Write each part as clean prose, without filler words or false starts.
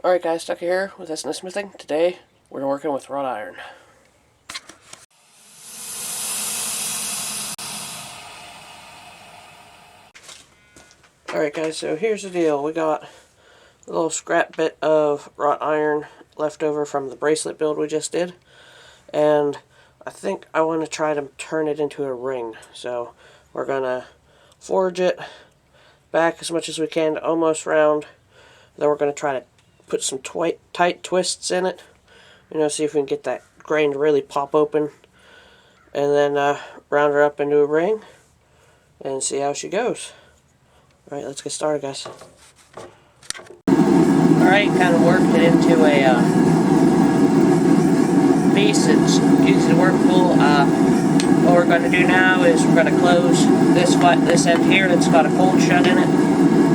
Alright guys, Stuck here with SNS Smithing. Today we're working with wrought iron. Alright guys, so here's the deal. We got a little scrap bit of wrought iron left over from the bracelet build we just did. And I think I want to try to turn it into a ring. So we're going to forge it back as much as we can to almost round. Then we're going to try to put some tight twists in it. See if we can get that grain to really pop open. And then round her up into a ring and see how she goes. Alright, let's get started, guys. Alright, kind of worked it into a piece that's easy to work full. What we're going to do now is we're going to close this end here that's got a cold shut in it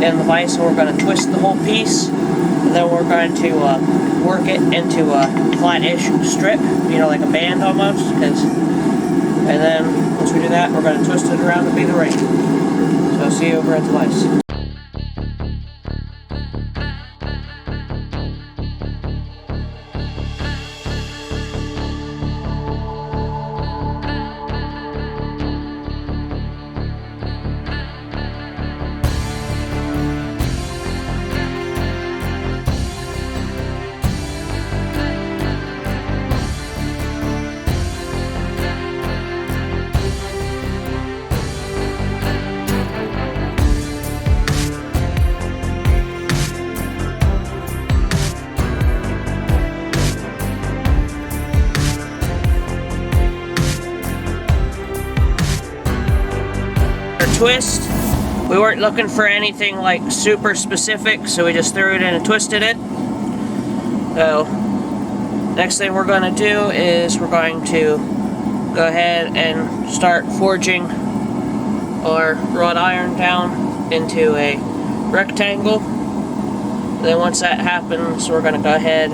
and the vise, and we're going to twist the whole piece, and then we're going to work it into a flat-ish strip, like a band almost, and then once we do that, we're going to twist it around to be the ring. So I'll see you over at the vise. Twist. We weren't looking for anything like super specific, so we just threw it in and twisted it. So next thing we're going to do is we're going to go ahead and start forging our wrought iron down into a rectangle. Then once that happens, we're going to go ahead,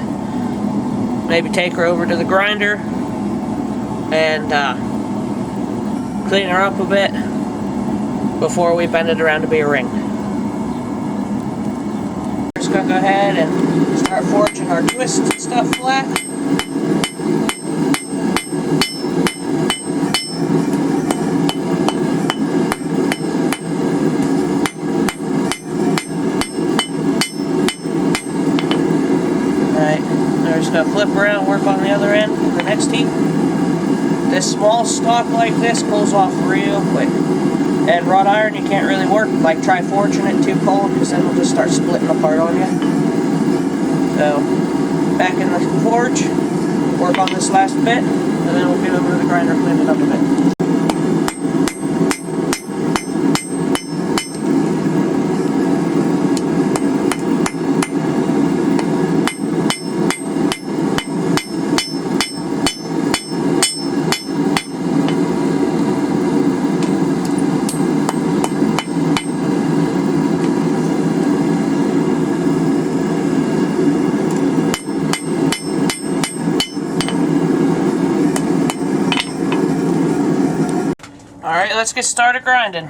maybe take her over to the grinder and clean her up a bit before we bend it around to be a ring. We're just going to go ahead and start forging our twist stuff flat. Alright, we're just going to flip around and work on the other end of the next heat. This small stock like this goes off real quick. And wrought iron, you can't really work, try forging it too cold, because then it'll just start splitting apart on you. So, back in the forge, work on this last bit, and then we'll get over to the grinder and clean it up a bit. Alright, let's get started grinding.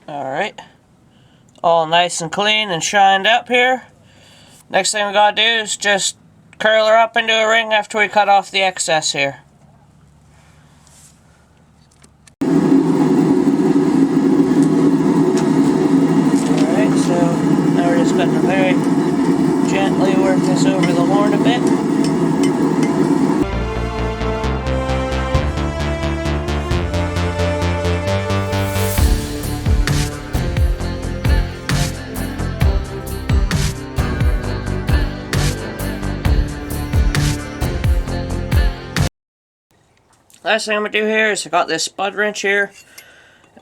Alright. All nice and clean and shined up here. Next thing we gotta do is just curl her up into a ring after we cut off the excess here. Alright, so now we're just going to very gently work this over the horn a bit. Last thing I'm going to do here is I got this spud wrench here.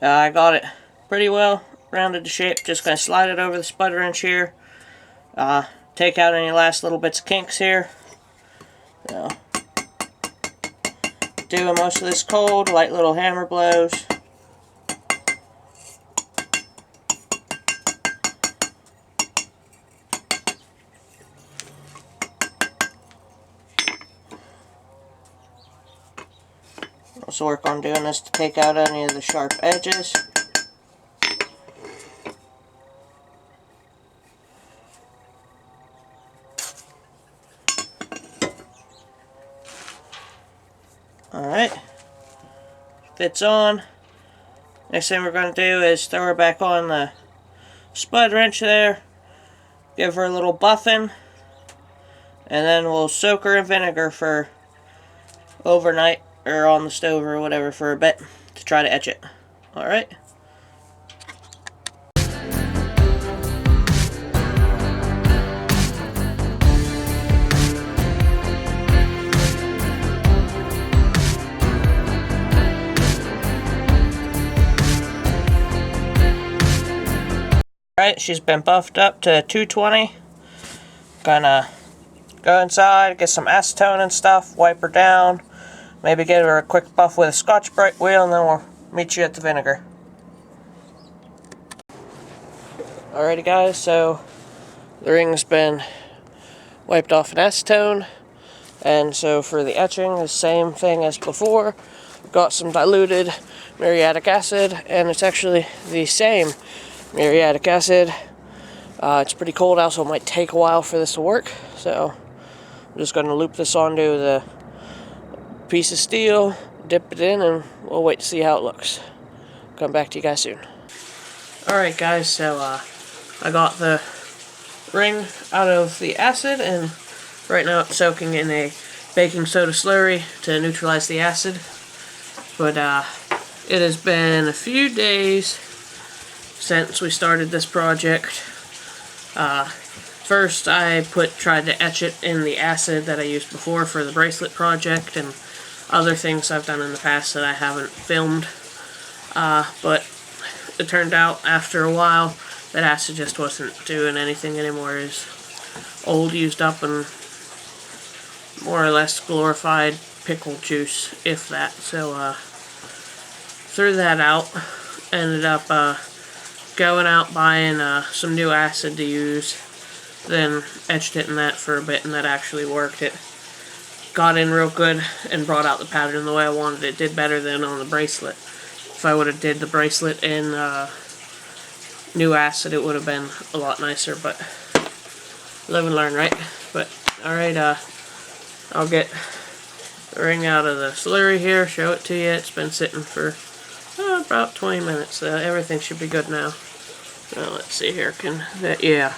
I got it pretty well rounded to shape. Just going to slide it over the spud wrench here. Take out any last little bits of kinks here. So, doing most of this cold, light little hammer blows. Also work on doing this to take out any of the sharp edges. Alright, fits on. Next thing we're going to do is throw her back on the spud wrench there, give her a little buffing, and then we'll soak her in vinegar for overnight, or on the stove or whatever, for a bit to try to etch it. Alright. Alright, she's been buffed up to 220. Gonna go inside, get some acetone and stuff, wipe her down, maybe give her a quick buff with a Scotch-Brite wheel, and then we'll meet you at the vinegar. Alrighty guys, so the ring's been wiped off in acetone, and so for the etching, the same thing as before. Got some diluted muriatic acid, and it's actually the same muriatic acid. It's pretty cold out, so it might take a while for this to work. So I'm just going to loop this onto the piece of steel, dip it in, and we'll wait to see how it looks. Come back to you guys soon. Alright guys, so I got the ring out of the acid, and right now it's soaking in a baking soda slurry to neutralize the acid. But it has been a few days since we started this project. First I tried to etch it in the acid that I used before for the bracelet project and other things I've done in the past that I haven't filmed. But it turned out after a while that acid just wasn't doing anything anymore. It was old, used up, and more or less glorified pickle juice, if that. So threw that out. Ended up going out buying some new acid to use, then etched it in that for a bit, and that actually worked. It got in real good and brought out the pattern the way I wanted. It did better than on the bracelet. If I would have did the bracelet in new acid, it would have been a lot nicer, but live and learn, right? But alright, I'll get the ring out of the slurry here, show it to you. It's been sitting for about 20 minutes. Everything should be good now. Let's see here. Yeah.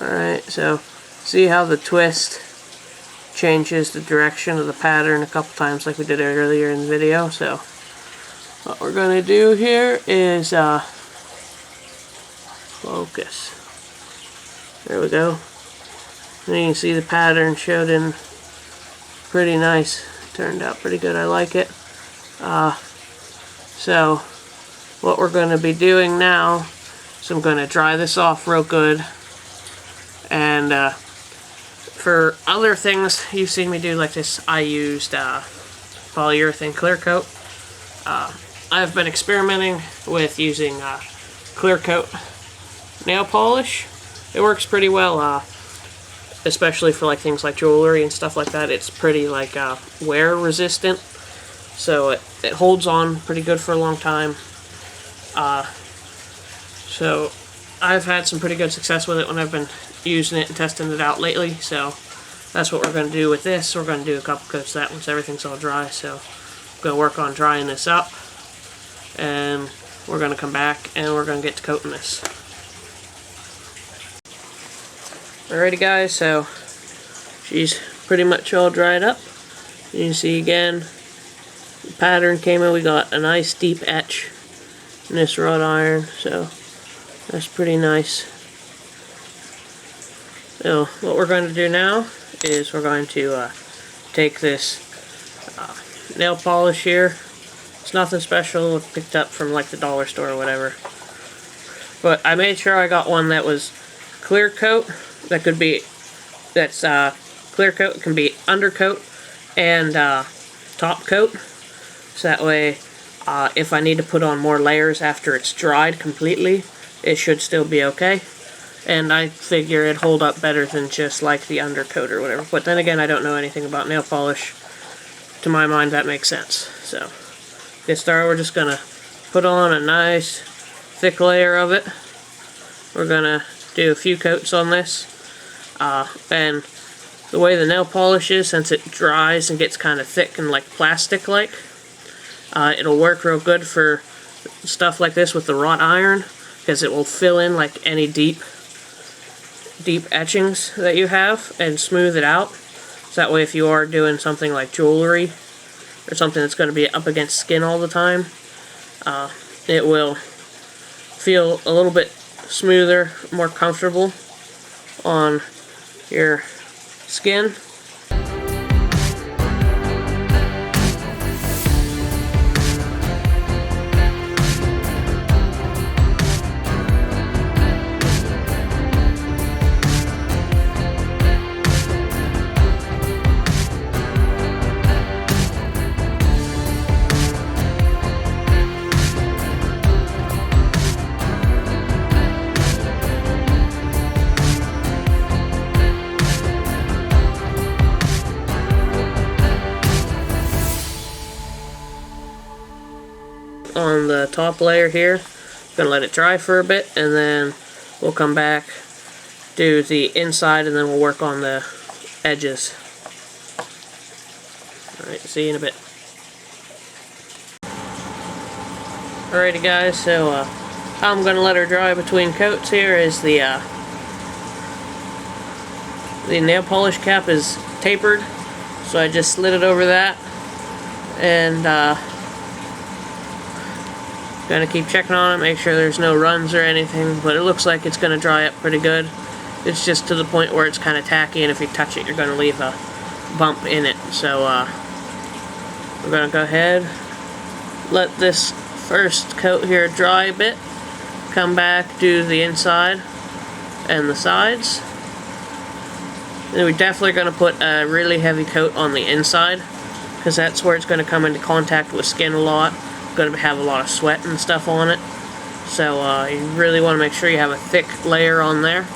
Alright, so see how the twist changes the direction of the pattern a couple times like we did earlier in the video. So what we're going to do here is focus. There we go. And you can see the pattern showed in pretty nice. Turned out pretty good. I like it. So what we're going to be doing now is I'm going to dry this off real good, and for other things you've seen me do like this, I used polyurethane clear coat. I've been experimenting with using clear coat nail polish. It works pretty well, especially for like things like jewelry and stuff like that. It's pretty like wear resistant, so it holds on pretty good for a long time. So I've had some pretty good success with it when I've been using it and testing it out lately. So that's what we're going to do with this. We're going to do a couple coats of that once everything's all dry. So I'm going to work on drying this up, and we're going to come back and we're going to get to coating this. Alrighty guys, so she's pretty much all dried up. You can see again, the pattern came in. We got a nice deep etch in this wrought iron, so that's pretty nice. So what we're going to do now is we're going to take this nail polish here. It's nothing special. It's picked up from like the dollar store or whatever. But I made sure I got one that was clear coat. That could be, that's clear coat. It can be undercoat and top coat, so that way if I need to put on more layers after it's dried completely, it should still be okay. And I figure it'd hold up better than just like the undercoat or whatever. But then again, I don't know anything about nail polish. To my mind, that makes sense. So, get started. We're just gonna put on a nice thick layer of it. We're gonna do a few coats on this. And the way the nail polish is, since it dries and gets kind of thick and like plastic-like, it'll work real good for stuff like this with the wrought iron, because it will fill in like any deep etchings that you have and smooth it out. So that way if you are doing something like jewelry or something that's going to be up against skin all the time, it will feel a little bit smoother, more comfortable on your skin. On the top layer here, gonna let it dry for a bit, and then we'll come back, do the inside, and then we'll work on the edges. Alright, see you in a bit. Alrighty guys, so how I'm gonna let her dry between coats here is the nail polish cap is tapered, so I just slid it over that, and gonna keep checking on it, make sure there's no runs or anything, but it looks like it's gonna dry up pretty good. It's just to the point where it's kind of tacky, and if you touch it, you're gonna leave a bump in it. So we're gonna go ahead, let this first coat here dry a bit, come back, do the inside and the sides. Then we're definitely gonna put a really heavy coat on the inside, because that's where it's gonna come into contact with skin a lot. Going to have a lot of sweat and stuff on it, so you really want to make sure you have a thick layer on there.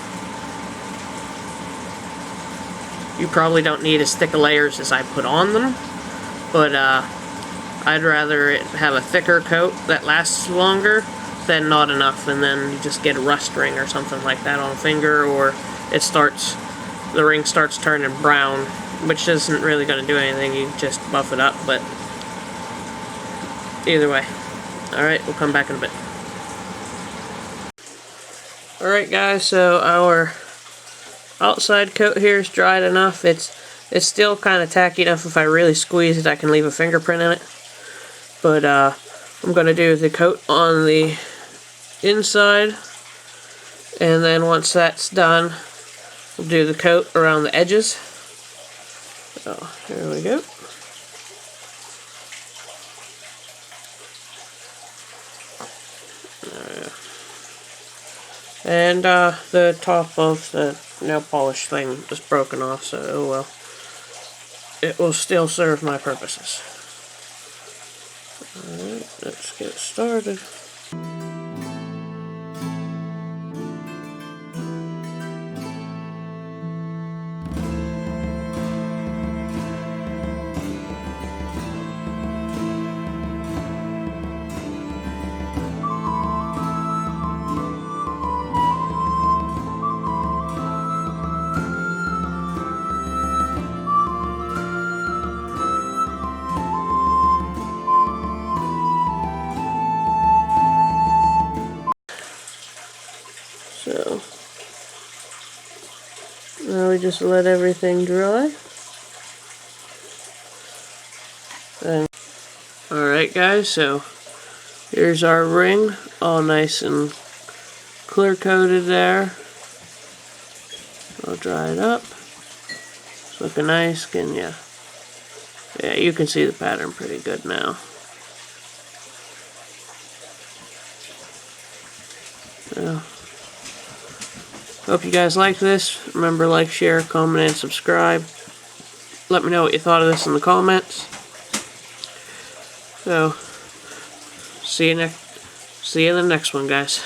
You probably don't need as thick layers as I put on them, but I'd rather it have a thicker coat that lasts longer than not enough, and then you just get a rust ring or something like that on a finger, or the ring starts turning brown, which isn't really going to do anything. You just buff it up, but either way. Alright, we'll come back in a bit. Alright guys, so our outside coat here is dried enough. It's still kind of tacky enough. If I really squeeze it, I can leave a fingerprint in it. But I'm going to do the coat on the inside, and then once that's done, we'll do the coat around the edges. So, here we go. And the top of the nail polish thing is broken off, so oh well. It will still serve my purposes. Alright, let's get started. So, now we just let everything dry. Alright guys, so here's our ring, all nice and clear coated there. I'll dry it up. It's looking nice, can ya? Yeah, you can see the pattern pretty good now. So, hope you guys like this. Remember, like, share, comment, and subscribe. Let me know what you thought of this in the comments. So, see you in the next one, guys.